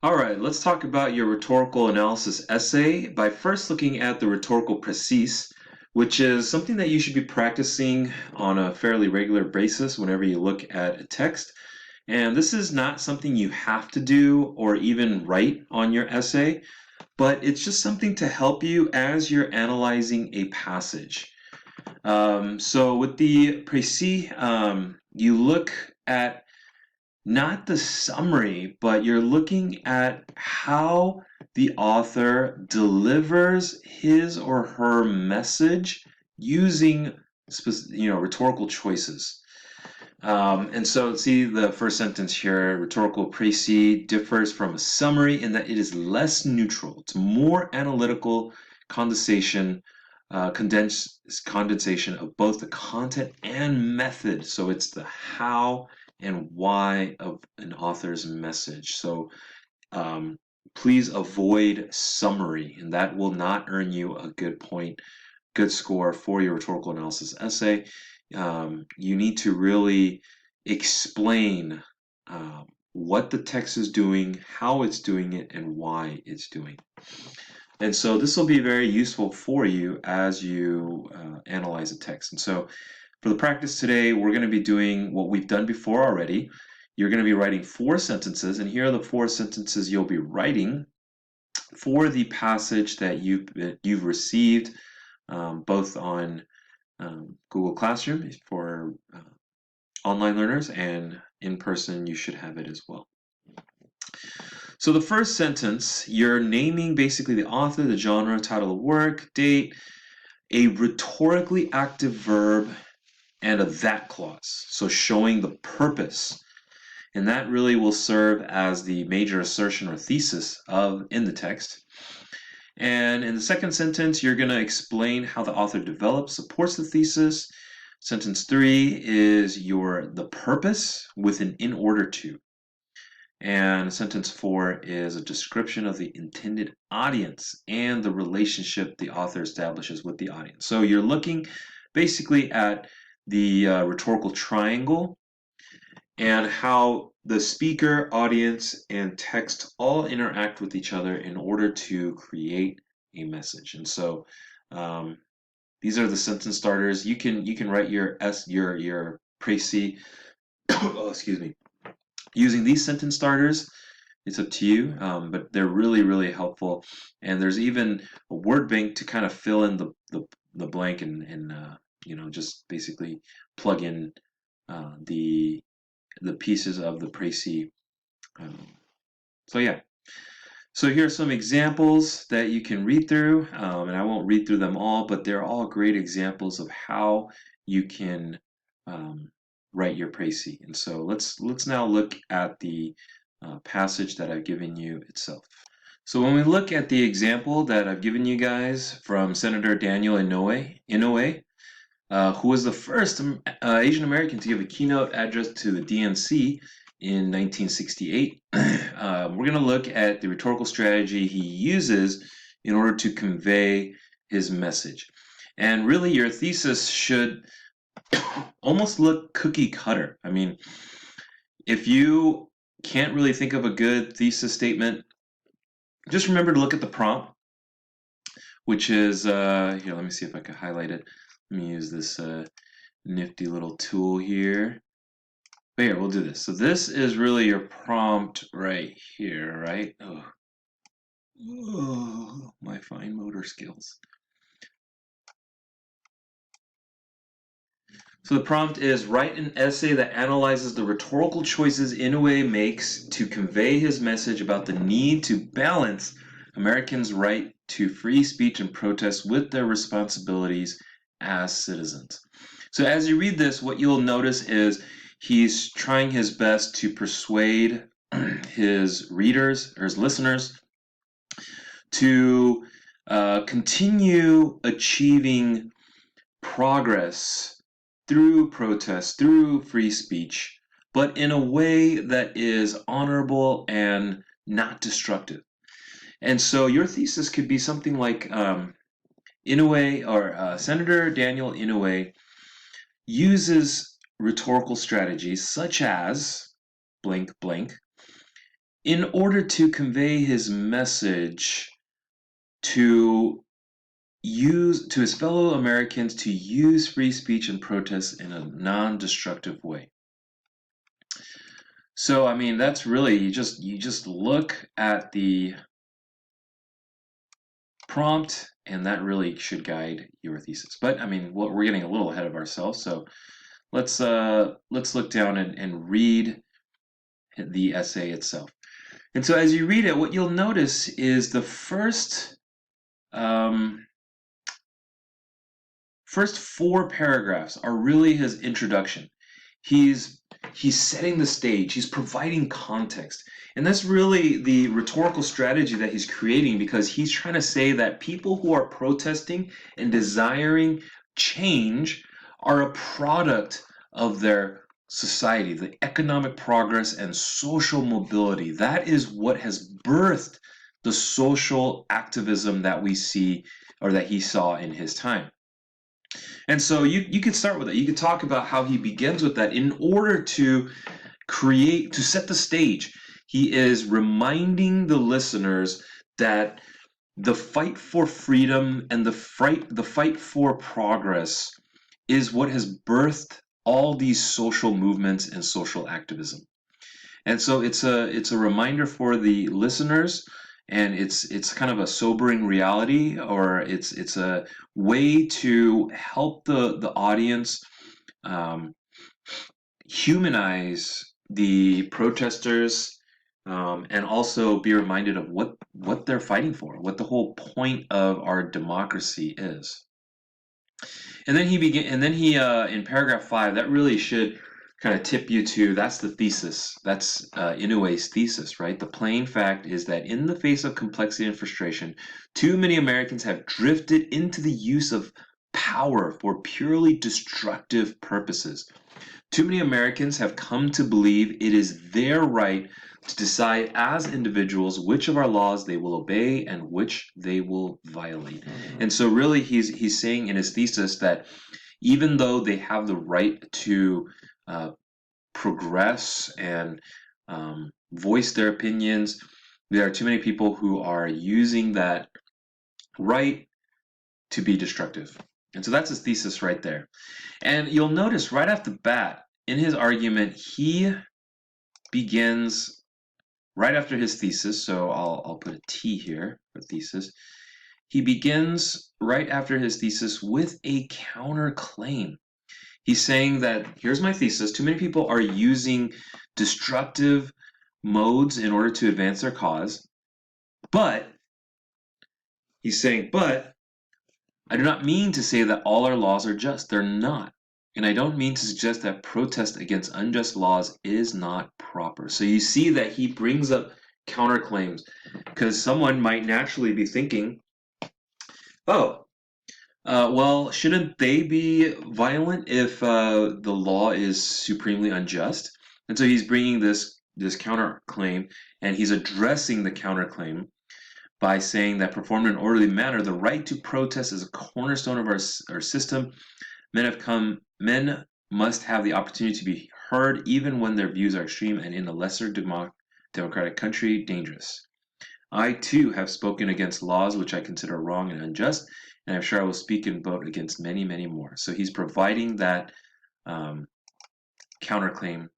All right, let's talk about your rhetorical analysis essay by first looking at the rhetorical precis, which is something that you should be practicing on a fairly regular basis whenever you look at a text. And this is not something you have to do or even write on your essay, but it's just something to help you as you're analyzing a passage. So with the precis, you look at not the summary, but you're looking at how the author delivers his or her message using rhetorical choices. And so see the first sentence here, rhetorical precis differs from a summary in that it is less neutral. It's more analytical condensation of both the content and method. So it's the how and why of an author's message. So please avoid summary, and that will not earn you a good score for your rhetorical analysis essay. You need to really explain what the text is doing, how it's doing it, and why it's doing it. And so this will be very useful for you as you analyze a text. And so for the practice today, we're going to be doing what we've done before already. You're going to be writing 4 sentences, and here are the 4 sentences you'll be writing for the passage that you've received, both on Google Classroom for online learners, and in person you should have it as well. So the first sentence, you're naming basically the author, the genre, title of work, date, a rhetorically active verb, and a that clause. So showing the purpose. And that really will serve as the major assertion or thesis in the text. And in the second sentence, you're going to explain how the author develops, supports the thesis. Sentence 3 is the purpose with an in order to. And sentence 4 is a description of the intended audience and the relationship the author establishes with the audience. So you're looking basically at the rhetorical triangle and how the speaker, audience, and text all interact with each other in order to create a message. And so these are the sentence starters. You can write your precis, oh, excuse me, using these sentence starters. It's up to you, but they're really helpful. And there's even a word bank to kind of fill in the blank and just basically plug in the pieces of the precis. So yeah. So here are some examples that you can read through, and I won't read through them all, but they're all great examples of how you can write your precis. And so let's now look at the passage that I've given you itself. So when we look at the example that I've given you guys from Senator Daniel Inouye, who was the first Asian American to give a keynote address to the DNC in 1968. We're going to look at the rhetorical strategy he uses in order to convey his message. And really, your thesis should almost look cookie cutter. I mean, if you can't really think of a good thesis statement, just remember to look at the prompt, which is, here, let me see if I can highlight it. Let me use this nifty little tool here. But here, we'll do this. So this is really your prompt right here, right? Oh, my fine motor skills. So the prompt is write an essay that analyzes the rhetorical choices Inouye makes to convey his message about the need to balance Americans' right to free speech and protest with their responsibilities as citizens. So as you read this, what you'll notice is he's trying his best to persuade his readers or his listeners to continue achieving progress through protest, through free speech, but in a way that is honorable and not destructive. And so your thesis could be something like Inouye or Senator Daniel Inouye uses rhetorical strategies such as blank blank in order to convey his message to his fellow Americans to use free speech and protest in a non-destructive way. So I mean that's really you just look at the prompt and that really should guide your thesis. But I mean we're getting a little ahead of ourselves, so let's look down and read the essay itself. And so as you read it, what you'll notice is the first 4 paragraphs are really his introduction. He's setting the stage, he's providing context. And that's really the rhetorical strategy that he's creating, because he's trying to say that people who are protesting and desiring change are a product of their society, the economic progress and social mobility. That is what has birthed the social activism that we see, or that he saw in his time. And so you could start with it. You could talk about how he begins with that in order to set the stage. He is reminding the listeners that the fight for freedom and the fight for progress is what has birthed all these social movements and social activism. And so it's a reminder for the listeners, and it's kind of a sobering reality, or it's a way to help the audience um, humanize the protesters, and also be reminded of what they're fighting for, what the whole point of our democracy is. And then he in paragraph 5, that really should kind of tip you to, that's the thesis. That's Inoue's thesis, right? The plain fact is that in the face of complexity and frustration, too many Americans have drifted into the use of power for purely destructive purposes. Too many Americans have come to believe it is their right to decide as individuals which of our laws they will obey and which they will violate. And so really he's saying in his thesis that even though they have the right to progress and voice their opinions, there are too many people who are using that right to be destructive. And so that's his thesis right there. And you'll notice right off the bat in his argument, he begins right after his thesis. So I'll put a T here for thesis. He begins right after his thesis with a counterclaim. He's saying that here's my thesis. Too many people are using destructive modes in order to advance their cause. But he's saying, but I do not mean to say that all our laws are just. They're not. And I don't mean to suggest that protest against unjust laws is not proper. So you see that he brings up counterclaims, because someone might naturally be thinking, oh, well, shouldn't they be violent if the law is supremely unjust? And so he's bringing this counterclaim, and he's addressing the counterclaim by saying that performed in an orderly manner, the right to protest is a cornerstone of our system. Men must have the opportunity to be heard even when their views are extreme and in a lesser democratic country dangerous. I too have spoken against laws which I consider wrong and unjust, and I'm sure I will speak and vote against many, many more. So he's providing that counterclaim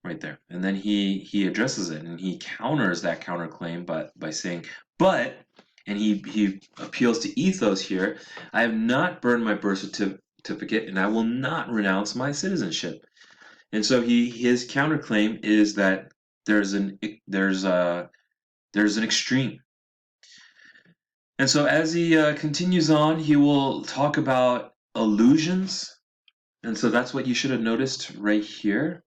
right there. And then he addresses it, and he counters that counterclaim by saying, but, and he appeals to ethos here, I have not burned my birth certificate, and I will not renounce my citizenship. And so his counterclaim is that there's an extreme. And so as he continues on, he will talk about illusions. And so that's what you should have noticed right here.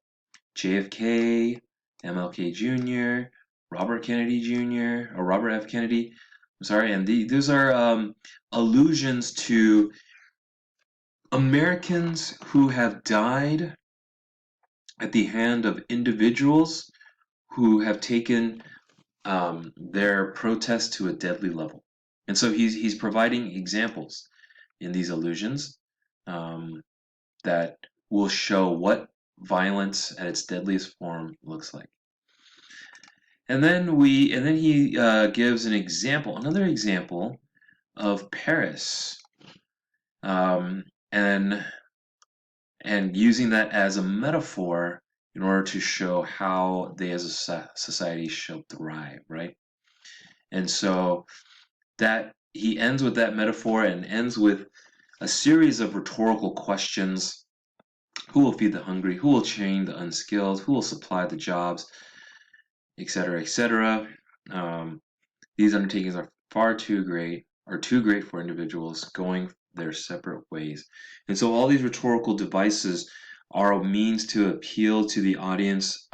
JFK, MLK Jr., Robert Kennedy Jr., or Robert F. Kennedy. I'm sorry, and these are allusions to Americans who have died at the hand of individuals who have taken their protest to a deadly level. And so he's providing examples in these allusions that will show what violence at its deadliest form looks like. And then he gives an example, another example of Paris, um, and using that as a metaphor in order to show how they as a society shall thrive, right? And so that he ends with that metaphor and ends with a series of rhetorical questions. Who will feed the hungry? Who will train the unskilled? Who will supply the jobs? Etc., etc. These undertakings are too great for individuals going their separate ways. And so all these rhetorical devices are a means to appeal to the audience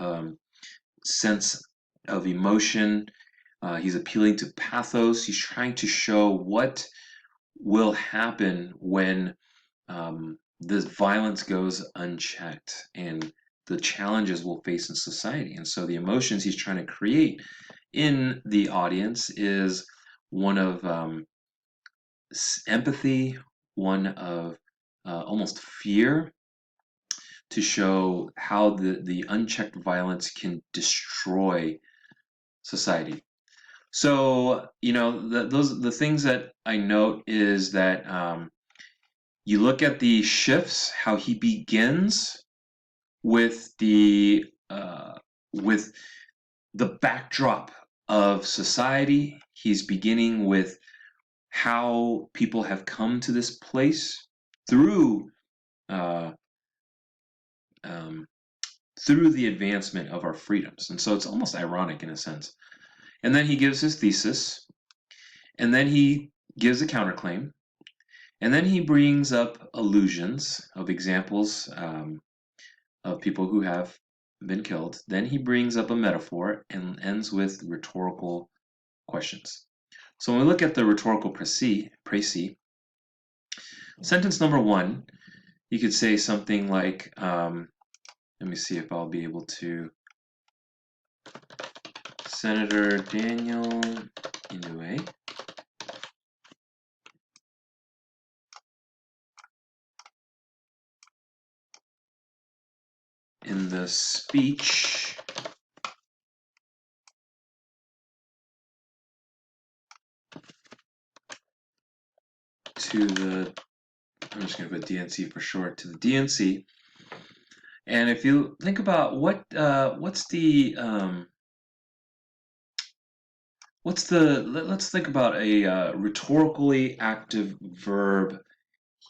sense of emotion. He's appealing to pathos. He's trying to show what will happen when this violence goes unchecked and the challenges we'll face in society. And so the emotions he's trying to create in the audience is one of empathy, one of almost fear, to show how the unchecked violence can destroy society. So, the things that I note is that you look at the shifts, how he begins with with the backdrop of society. He's beginning with how people have come to this place through uh, um, through the advancement of our freedoms, and so it's almost ironic in a sense. And then he gives his thesis, and then he gives a counterclaim, and then he brings up allusions of examples of people who have been killed. Then he brings up a metaphor and ends with rhetorical questions. So when we look at the rhetorical précis, sentence number one, you could say something like, let me see if I'll be able to. Senator Daniel Inouye in the speech to the, I'm just going to put DNC for short, to the DNC. And if you think about let's think about a rhetorically active verb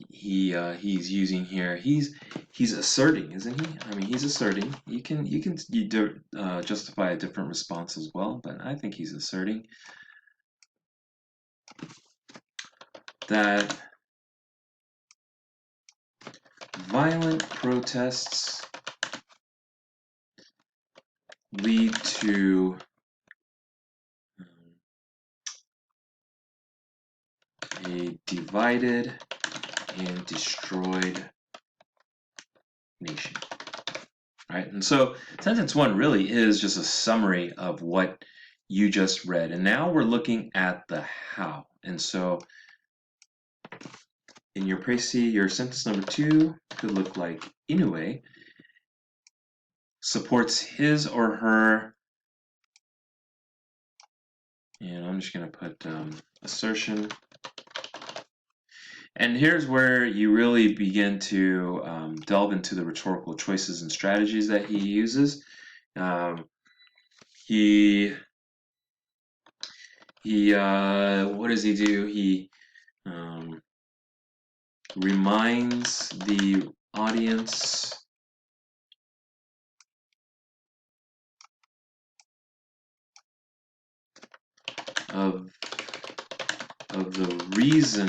he's using here. He's asserting, isn't he? I mean, he's asserting. You can justify a different response as well, but I think he's asserting that violent protests lead to a divided and destroyed nation. Right? And so sentence one really is just a summary of what you just read. And now we're looking at the how. And so in your précis, your sentence number two could look like Inoue supports his or her, and I'm just going to put assertion. And here's where you really begin to delve into the rhetorical choices and strategies that he uses. He what does he do? He reminds the audience of the reason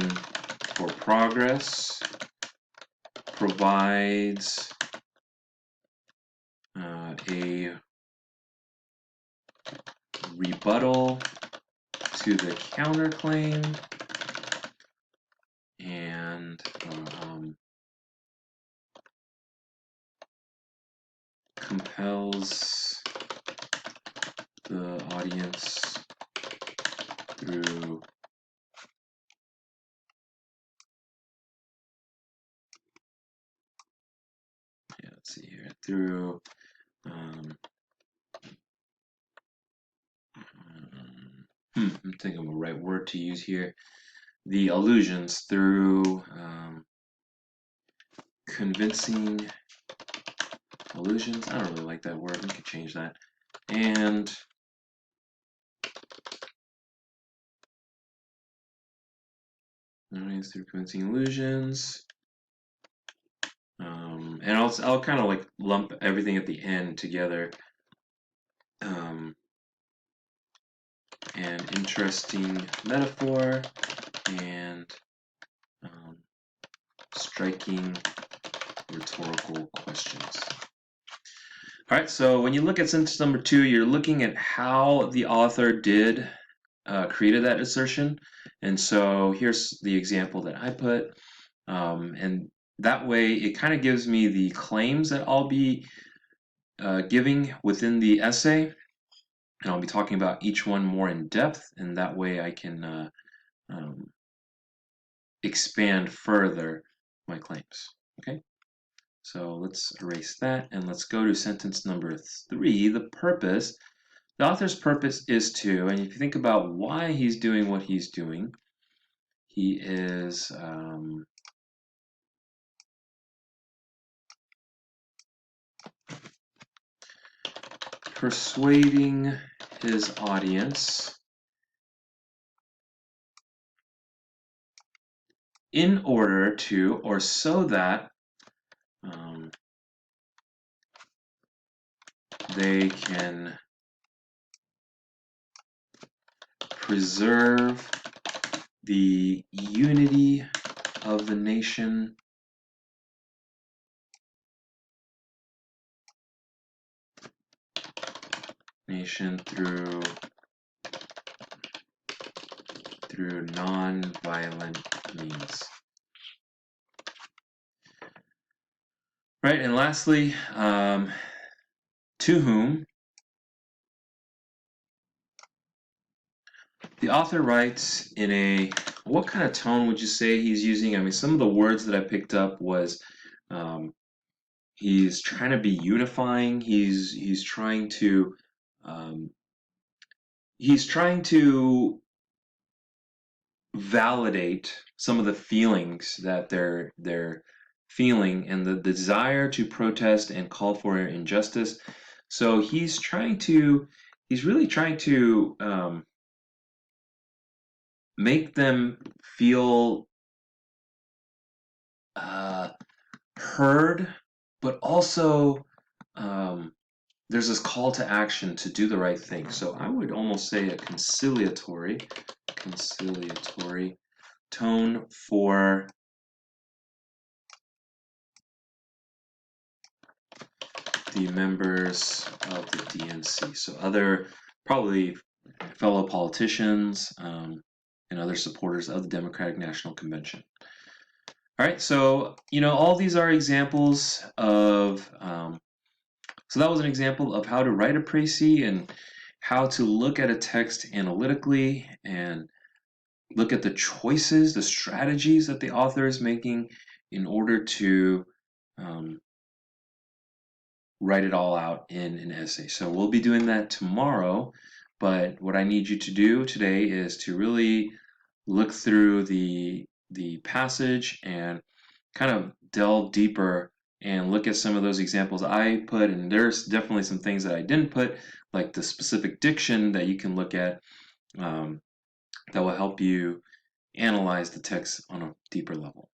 for progress, provides a rebuttal to the counterclaim, and compels the audience through let's see here, through I'm thinking of the right word to use here. The allusions through convincing allusions. I don't really like that word. We could change that. And through convincing illusions. And I'll kind of like lump everything at the end together. An interesting metaphor and striking rhetorical questions. All right, so when you look at sentence number 2, you're looking at how the author created that assertion. And so here's the example that I put. And that way it kind of gives me the claims that I'll be giving within the essay. And I'll be talking about each one more in depth. And that way I can expand further my claims. Okay, so let's erase that and let's go to sentence number 3, the purpose. The author's purpose is to, and if you think about why he's doing what he's doing, he is persuading his audience in order to, or so that they can preserve the unity of the nation through non-violent means. Right, and lastly, to whom the author writes in a, what kind of tone would you say he's using? I mean, some of the words that I picked up was he's trying to be unifying. He's trying to um, validate some of the feelings that they're feeling and the desire to protest and call for injustice. So he's really trying to make them feel heard, but also there's this call to action to do the right thing. So I would almost say a conciliatory tone for the members of the DNC. So other probably fellow politicians and other supporters of the Democratic National Convention. All right, so all these are examples of. So that was an example of how to write a précis and how to look at a text analytically and look at the choices, the strategies that the author is making in order to write it all out in an essay. So we'll be doing that tomorrow, but what I need you to do today is to really look through the passage and kind of delve deeper and look at some of those examples I put, and there's definitely some things that I didn't put, like the specific diction that you can look at that will help you analyze the text on a deeper level.